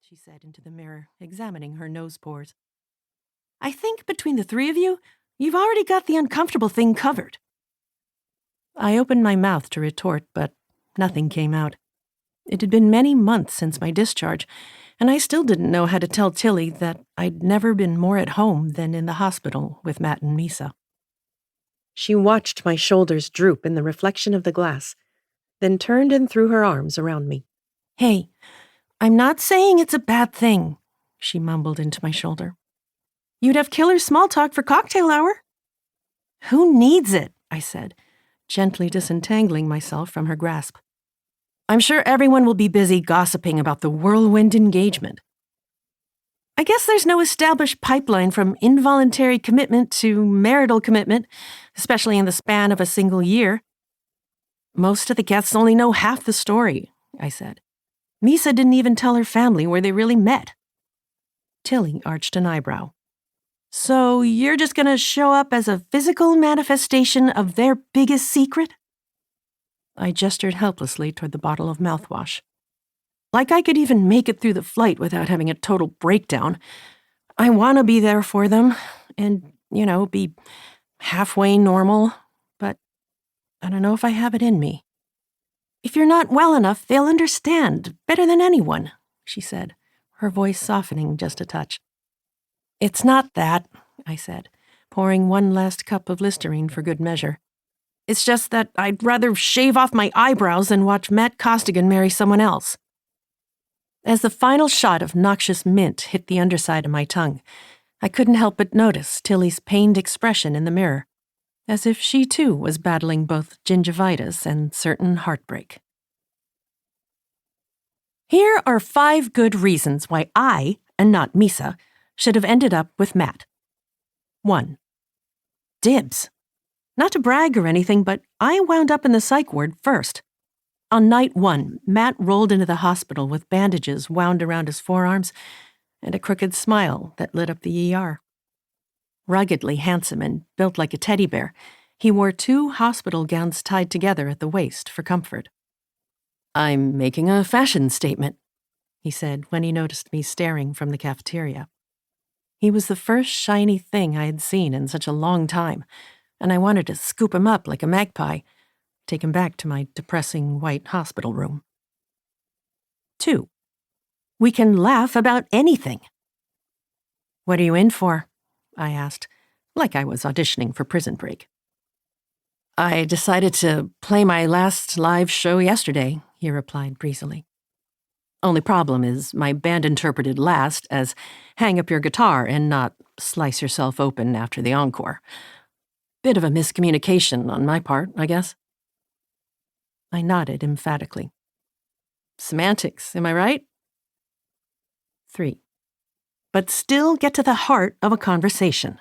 she said into the mirror, examining her nose pores. "I think between the three of you, you've already got the uncomfortable thing covered." I opened my mouth to retort, but nothing came out. It had been many months since my discharge, and I still didn't know how to tell Tilly that I'd never been more at home than in the hospital with Matt and Misa. She watched my shoulders droop in the reflection of the glass, then turned and threw her arms around me. "Hey, I'm not saying it's a bad thing," she mumbled into my shoulder. "You'd have killer small talk for cocktail hour." "Who needs it?" I said, gently disentangling myself from her grasp. "I'm sure everyone will be busy gossiping about the whirlwind engagement." "I guess there's no established pipeline from involuntary commitment to marital commitment, especially in the span of a single year." "Most of the guests only know half the story," I said. "Misa didn't even tell her family where they really met." Tilly arched an eyebrow. "So you're just gonna show up as a physical manifestation of their biggest secret?" I gestured helplessly toward the bottle of mouthwash. "Like I could even make it through the flight without having a total breakdown. I want to be there for them and, be halfway normal, but I don't know if I have it in me." "If you're not well enough, they'll understand better than anyone," she said, her voice softening just a touch. "It's not that," I said, pouring one last cup of Listerine for good measure. "It's just that I'd rather shave off my eyebrows than watch Matt Costigan marry someone else." As the final shot of noxious mint hit the underside of my tongue, I couldn't help but notice Tilly's pained expression in the mirror, as if she too was battling both gingivitis and certain heartbreak. Here are 5 good reasons why I, and not Misa, should have ended up with Matt. 1. Dibs. Not to brag or anything, but I wound up in the psych ward first. On night 1, Matt rolled into the hospital with bandages wound around his forearms and a crooked smile that lit up the ER. Ruggedly handsome and built like a teddy bear, he wore 2 hospital gowns tied together at the waist for comfort. "I'm making a fashion statement," he said when he noticed me staring from the cafeteria. He was the first shiny thing I had seen in such a long time, and I wanted to scoop him up like a magpie, take him back to my depressing white hospital room. 2. We can laugh about anything. "What are you in for?" I asked, like I was auditioning for Prison Break. "I decided to play my last live show yesterday," he replied breezily. "Only problem is my band interpreted last as hang up your guitar and not slice yourself open after the encore. Bit of a miscommunication on my part, I guess." I nodded emphatically. "Semantics, am I right?" 3. But still get to the heart of a conversation.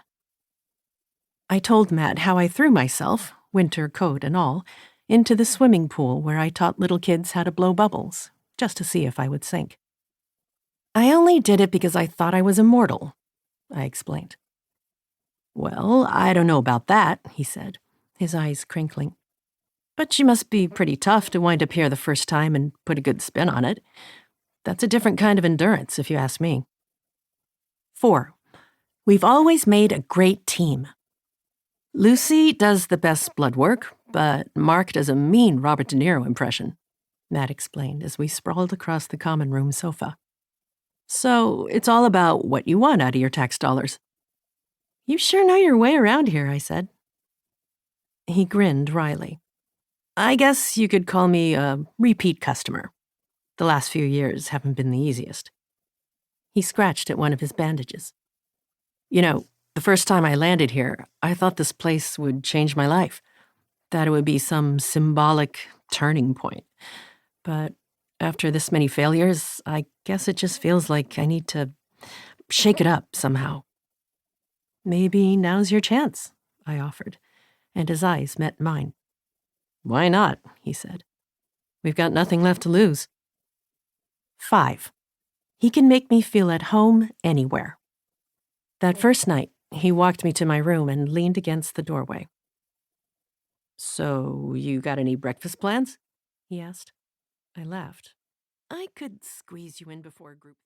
I told Matt how I threw myself, winter coat and all, into the swimming pool where I taught little kids how to blow bubbles, just to see if I would sink. "I only did it because I thought I was immortal," I explained. "Well, I don't know about that," he said, his eyes crinkling. "But you must be pretty tough to wind up here the first time and put a good spin on it. That's a different kind of endurance, if you ask me." 4. We've always made a great team. "Lucy does the best blood work, but Mark does a mean Robert De Niro impression," Matt explained as we sprawled across the common room sofa. "So it's all about what you want out of your tax dollars." "You sure know your way around here," I said. He grinned wryly. "I guess you could call me a repeat customer. The last few years haven't been the easiest." He scratched at one of his bandages. The first time I landed here, I thought this place would change my life, that it would be some symbolic turning point. But after this many failures, I guess it just feels like I need to shake it up somehow." "Maybe now's your chance," I offered, and his eyes met mine. "Why not?" he said. "We've got nothing left to lose." 5. He can make me feel at home anywhere. That first night, he walked me to my room and leaned against the doorway. "So, you got any breakfast plans?" he asked. I laughed. "I could squeeze you in before group."